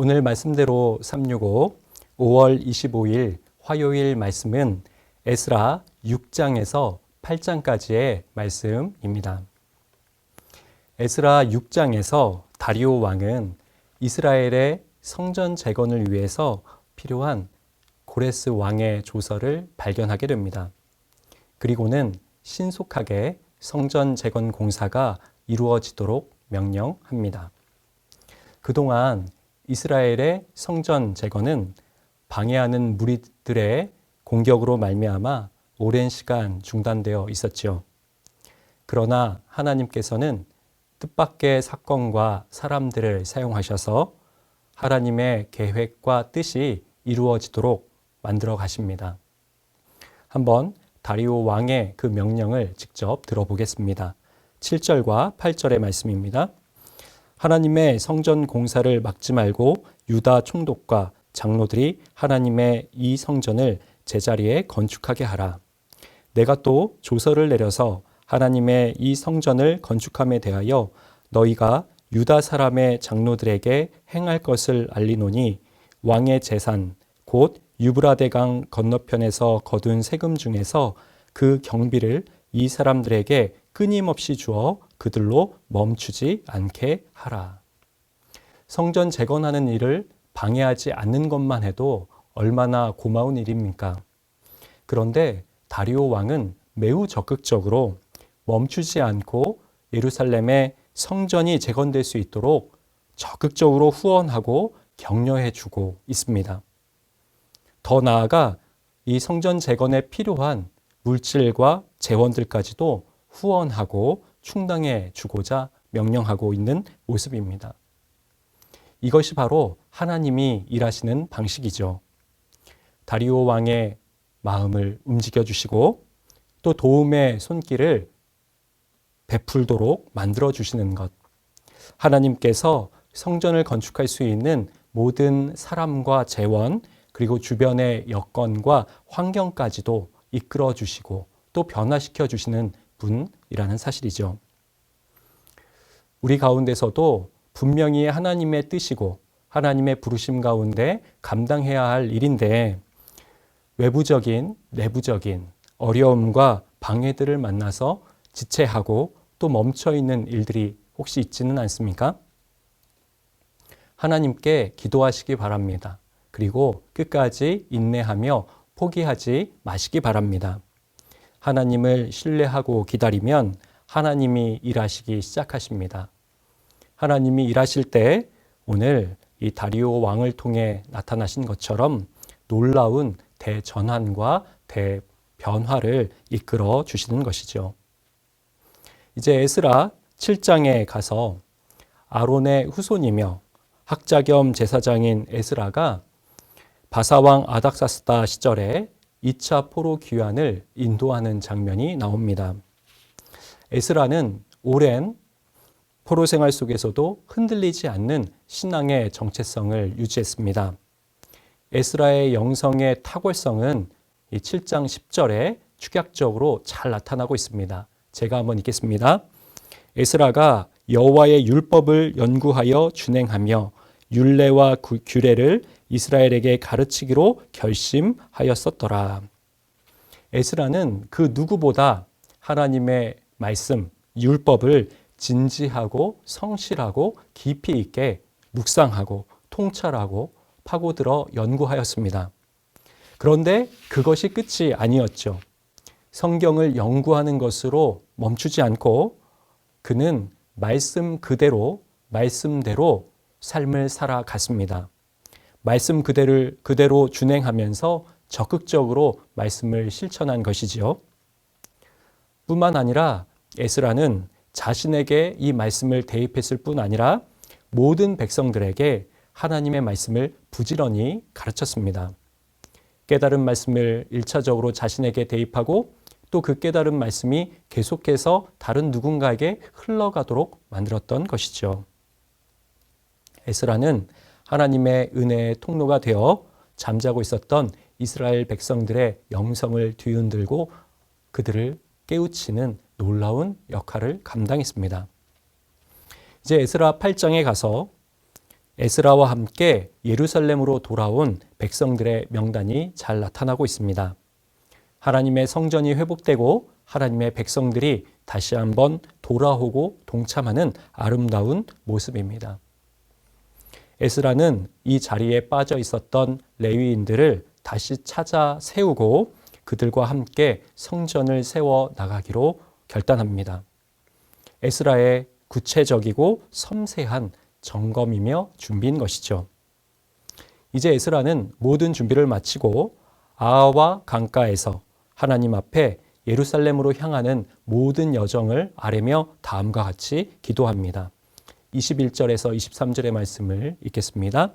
오늘 말씀대로 365 5월 25일 화요일 말씀은 에스라 6장에서 8장까지의 말씀입니다. 에스라 6장에서 다리오 왕은 이스라엘의 성전 재건을 위해서 필요한 고레스 왕의 조서를 발견하게 됩니다. 그리고는 신속하게 성전 재건 공사가 이루어지도록 명령합니다. 그동안 이스라엘의 성전 재건은 방해하는 무리들의 공격으로 말미암아 오랜 시간 중단되어 있었지요. 그러나 하나님께서는 뜻밖의 사건과 사람들을 사용하셔서 하나님의 계획과 뜻이 이루어지도록 만들어 가십니다. 한번 다리오 왕의 그 명령을 직접 들어보겠습니다. 7절과 8절의 말씀입니다. 하나님의 성전 공사를 막지 말고 유다 총독과 장로들이 하나님의 이 성전을 제자리에 건축하게 하라. 내가 또 조서를 내려서 하나님의 이 성전을 건축함에 대하여 너희가 유다 사람의 장로들에게 행할 것을 알리노니 왕의 재산 곧 유브라데강 건너편에서 거둔 세금 중에서 그 경비를 이 사람들에게 끊임없이 주어 그들로 멈추지 않게 하라. 성전 재건하는 일을 방해하지 않는 것만 해도 얼마나 고마운 일입니까? 그런데 다리오 왕은 매우 적극적으로 멈추지 않고 예루살렘의 성전이 재건될 수 있도록 적극적으로 후원하고 격려해 주고 있습니다. 더 나아가 이 성전 재건에 필요한 물질과 재원들까지도 후원하고 충당해 주고자 명령하고 있는 모습입니다. 이것이 바로 하나님이 일하시는 방식이죠. 다리오 왕의 마음을 움직여 주시고 또 도움의 손길을 베풀도록 만들어 주시는 것. 하나님께서 성전을 건축할 수 있는 모든 사람과 재원 그리고 주변의 여건과 환경까지도 이끌어 주시고 또 변화시켜 주시는 분이라는 사실이죠. 우리 가운데서도 분명히 하나님의 뜻이고 하나님의 부르심 가운데 감당해야 할 일인데 외부적인, 내부적인 어려움과 방해들을 만나서 지체하고 또 멈춰있는 일들이 혹시 있지는 않습니까? 하나님께 기도하시기 바랍니다. 그리고 끝까지 인내하며 포기하지 마시기 바랍니다. 하나님을 신뢰하고 기다리면 하나님이 일하시기 시작하십니다. 하나님이 일하실 때 오늘 이 다리오 왕을 통해 나타나신 것처럼 놀라운 대전환과 대변화를 이끌어 주시는 것이죠. 이제 에스라 7장에 가서 아론의 후손이며 학자 겸 제사장인 에스라가 바사왕 아닥사스다 시절에 2차 포로 귀환을 인도하는 장면이 나옵니다. 에스라는 오랜 포로 생활 속에서도 흔들리지 않는 신앙의 정체성을 유지했습니다. 에스라의 영성의 탁월성은 이 7장 10절에 축약적으로 잘 나타나고 있습니다. 제가 한번 읽겠습니다. 에스라가 여호와의 율법을 연구하여 준행하며 율례와 규례를 이스라엘에게 가르치기로 결심하였었더라. 에스라는 그 누구보다 하나님의 말씀, 율법을 진지하고 성실하고 깊이 있게 묵상하고 통찰하고 파고들어 연구하였습니다. 그런데 그것이 끝이 아니었죠. 성경을 연구하는 것으로 멈추지 않고 그는 말씀 말씀대로 삶을 살아갔습니다. 말씀 그대로 준행하면서 적극적으로 말씀을 실천한 것이지요. 뿐만 아니라 에스라는 자신에게 이 말씀을 대입했을 뿐 아니라 모든 백성들에게 하나님의 말씀을 부지런히 가르쳤습니다. 깨달은 말씀을 1차적으로 자신에게 대입하고 또 그 깨달은 말씀이 계속해서 다른 누군가에게 흘러가도록 만들었던 것이죠. 에스라는 하나님의 은혜의 통로가 되어 잠자고 있었던 이스라엘 백성들의 영성을 뒤흔들고 그들을 깨우치는 놀라운 역할을 감당했습니다. 이제 에스라 8장에 가서 에스라와 함께 예루살렘으로 돌아온 백성들의 명단이 잘 나타나고 있습니다. 하나님의 성전이 회복되고 하나님의 백성들이 다시 한번 돌아오고 동참하는 아름다운 모습입니다. 에스라는 이 자리에 빠져 있었던 레위인들을 다시 찾아 세우고 그들과 함께 성전을 세워 나가기로 결단합니다. 에스라의 구체적이고 섬세한 점검이며 준비인 것이죠. 이제 에스라는 모든 준비를 마치고 아하와 강가에서 하나님 앞에 예루살렘으로 향하는 모든 여정을 아뢰며 다음과 같이 기도합니다. 21절에서 23절의 말씀을 읽겠습니다.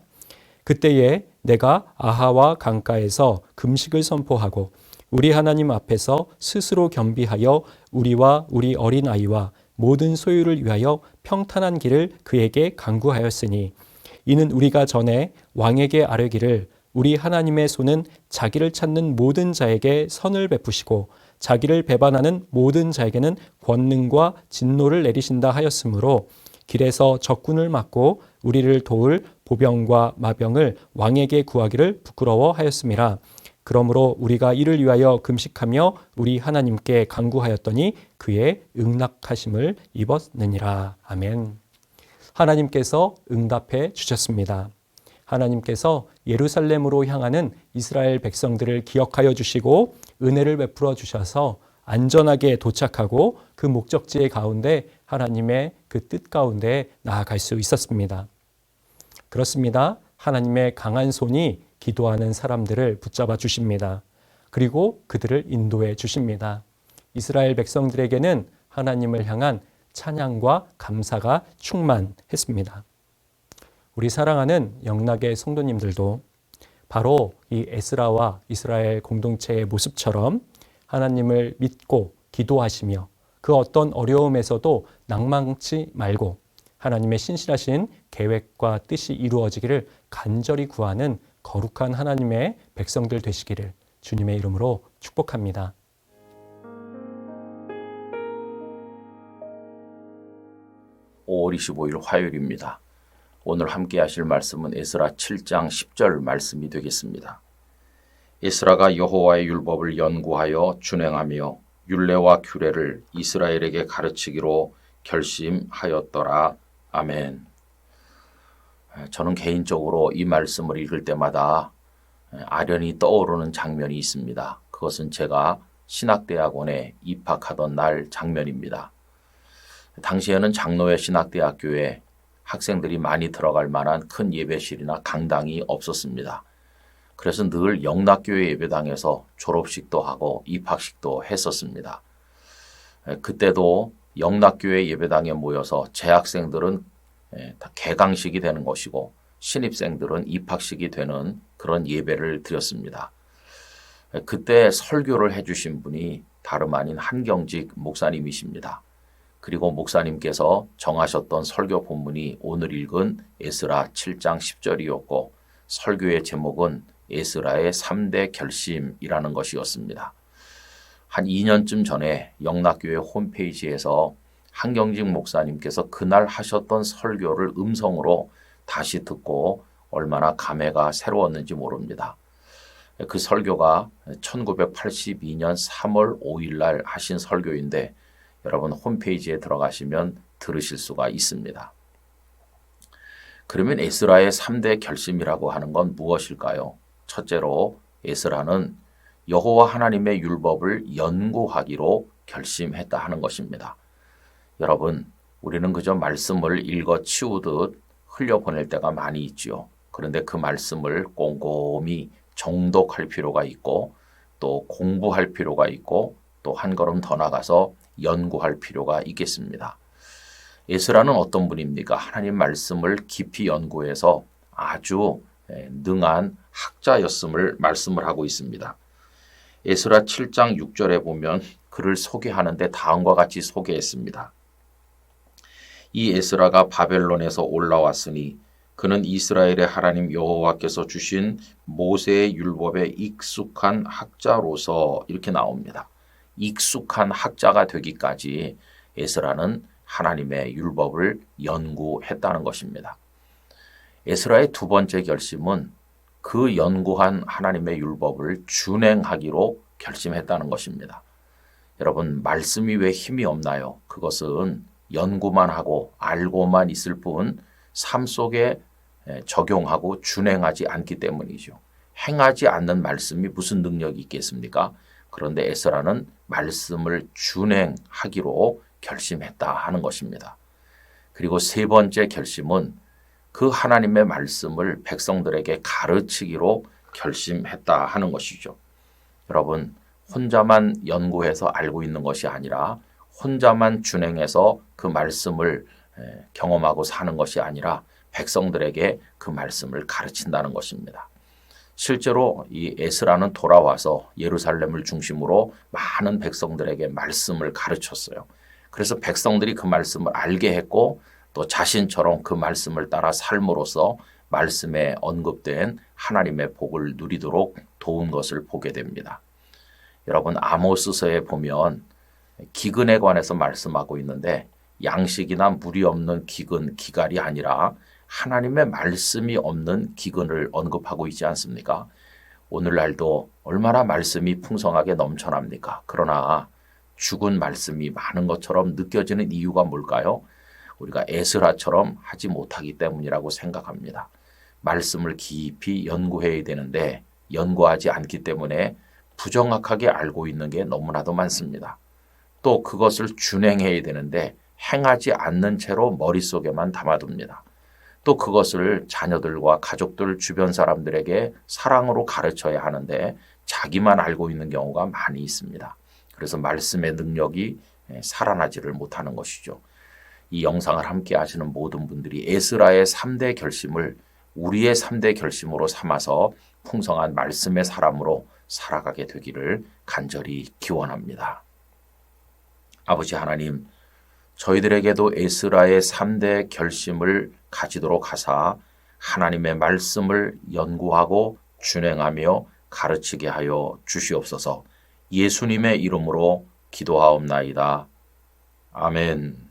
그때에 내가 아하와 강가에서 금식을 선포하고 우리 하나님 앞에서 스스로 겸비하여 우리와 우리 어린아이와 모든 소유를 위하여 평탄한 길을 그에게 간구하였으니 이는 우리가 전에 왕에게 아뢰기를 우리 하나님의 손은 자기를 찾는 모든 자에게 선을 베푸시고 자기를 배반하는 모든 자에게는 권능과 진노를 내리신다 하였으므로 길에서 적군을 막고 우리를 도울 보병과 마병을 왕에게 구하기를 부끄러워하였음이라. 그러므로 우리가 이를 위하여 금식하며 우리 하나님께 간구하였더니 그의 응낙하심을 입었느니라. 아멘. 하나님께서 응답해 주셨습니다. 하나님께서 예루살렘으로 향하는 이스라엘 백성들을 기억하여 주시고 은혜를 베풀어 주셔서 안전하게 도착하고 그 목적지의 가운데 하나님의 그 뜻 가운데 나아갈 수 있었습니다. 그렇습니다. 하나님의 강한 손이 기도하는 사람들을 붙잡아 주십니다. 그리고 그들을 인도해 주십니다. 이스라엘 백성들에게는 하나님을 향한 찬양과 감사가 충만했습니다. 우리 사랑하는 영락의 성도님들도 바로 이 에스라와 이스라엘 공동체의 모습처럼 하나님을 믿고 기도하시며 그 어떤 어려움에서도 낭망치 말고 하나님의 신실하신 계획과 뜻이 이루어지기를 간절히 구하는 거룩한 하나님의 백성들 되시기를 주님의 이름으로 축복합니다. (5월 25일) 화요일입니다. 오늘 함께 하실 말씀은 에스라 7장 10절 말씀이 되겠습니다. 에스라가 여호와의 율법을 연구하여 준행하며 율례와 규례를 이스라엘에게 가르치기로 결심하였더라. 아멘. 저는 개인적으로 이 말씀을 읽을 때마다 아련히 떠오르는 장면이 있습니다. 그것은 제가 신학대학원에 입학하던 날 장면입니다. 당시에는 장로회 신학대학교에 학생들이 많이 들어갈 만한 큰 예배실이나 강당이 없었습니다. 그래서 늘 영락교회 예배당에서 졸업식도 하고 입학식도 했었습니다. 그때도 영락교회 예배당에 모여서 재학생들은 다 개강식이 되는 것이고 신입생들은 입학식이 되는 그런 예배를 드렸습니다. 그때 설교를 해주신 분이 다름 아닌 한경직 목사님이십니다. 그리고 목사님께서 정하셨던 설교 본문이 오늘 읽은 에스라 7장 10절이었고 설교의 제목은 에스라의 3대 결심이라는 것이었습니다. 한 2년쯤 전에 영락교회 홈페이지에서 한경직 목사님께서 그날 하셨던 설교를 음성으로 다시 듣고 얼마나 감회가 새로웠는지 모릅니다. 그 설교가 1982년 3월 5일 날 하신 설교인데 여러분 홈페이지에 들어가시면 들으실 수가 있습니다. 그러면 에스라의 3대 결심이라고 하는 건 무엇일까요? 첫째로 에스라는 여호와 하나님의 율법을 연구하기로 결심했다 하는 것입니다. 여러분, 우리는 그저 말씀을 읽어 치우듯 흘려보낼 때가 많이 있지요. 그런데 그 말씀을 꼼꼼히 정독할 필요가 있고 또 공부할 필요가 있고 또 한 걸음 더 나가서 연구할 필요가 있겠습니다. 에스라는 어떤 분입니까? 하나님 말씀을 깊이 연구해서 아주 능한 학자였음을 말씀을 하고 있습니다. 에스라 7장 6절에 보면 그를 소개하는데 다음과 같이 소개했습니다. 이 에스라가 바벨론에서 올라왔으니 그는 이스라엘의 하나님 여호와께서 주신 모세의 율법에 익숙한 학자로서 이렇게 나옵니다. 익숙한 학자가 되기까지 에스라는 하나님의 율법을 연구했다는 것입니다. 에스라의 두 번째 결심은 그 연구한 하나님의 율법을 준행하기로 결심했다는 것입니다. 여러분, 말씀이 왜 힘이 없나요? 그것은 연구만 하고 알고만 있을 뿐 삶 속에 적용하고 준행하지 않기 때문이죠. 행하지 않는 말씀이 무슨 능력이 있겠습니까? 그런데 에스라는 말씀을 준행하기로 결심했다 하는 것입니다. 그리고 세 번째 결심은 그 하나님의 말씀을 백성들에게 가르치기로 결심했다 하는 것이죠. 여러분, 혼자만 연구해서 알고 있는 것이 아니라 혼자만 준행해서 그 말씀을 경험하고 사는 것이 아니라 백성들에게 그 말씀을 가르친다는 것입니다. 실제로 이 에스라는 돌아와서 예루살렘을 중심으로 많은 백성들에게 말씀을 가르쳤어요. 그래서 백성들이 그 말씀을 알게 했고 또 자신처럼 그 말씀을 따라 삶으로써 말씀에 언급된 하나님의 복을 누리도록 도운 것을 보게 됩니다. 여러분, 아모스서에 보면 기근에 관해서 말씀하고 있는데 양식이나 물이 없는 기근, 기갈이 아니라 하나님의 말씀이 없는 기근을 언급하고 있지 않습니까? 오늘날도 얼마나 말씀이 풍성하게 넘쳐납니까? 그러나 죽은 말씀이 많은 것처럼 느껴지는 이유가 뭘까요? 우리가 에스라처럼 하지 못하기 때문이라고 생각합니다. 말씀을 깊이 연구해야 되는데 연구하지 않기 때문에 부정확하게 알고 있는 게 너무나도 많습니다. 또 그것을 준행해야 되는데 행하지 않는 채로 머릿속에만 담아둡니다. 또 그것을 자녀들과 가족들, 주변 사람들에게 사랑으로 가르쳐야 하는데 자기만 알고 있는 경우가 많이 있습니다. 그래서 말씀의 능력이 살아나지를 못하는 것이죠. 이 영상을 함께 하시는 모든 분들이 에스라의 3대 결심을 우리의 3대 결심으로 삼아서 풍성한 말씀의 사람으로 살아가게 되기를 간절히 기원합니다. 아버지 하나님, 저희들에게도 에스라의 3대 결심을 가지도록 하사 하나님의 말씀을 연구하고 준행하며 가르치게 하여 주시옵소서. 예수님의 이름으로 기도하옵나이다. 아멘.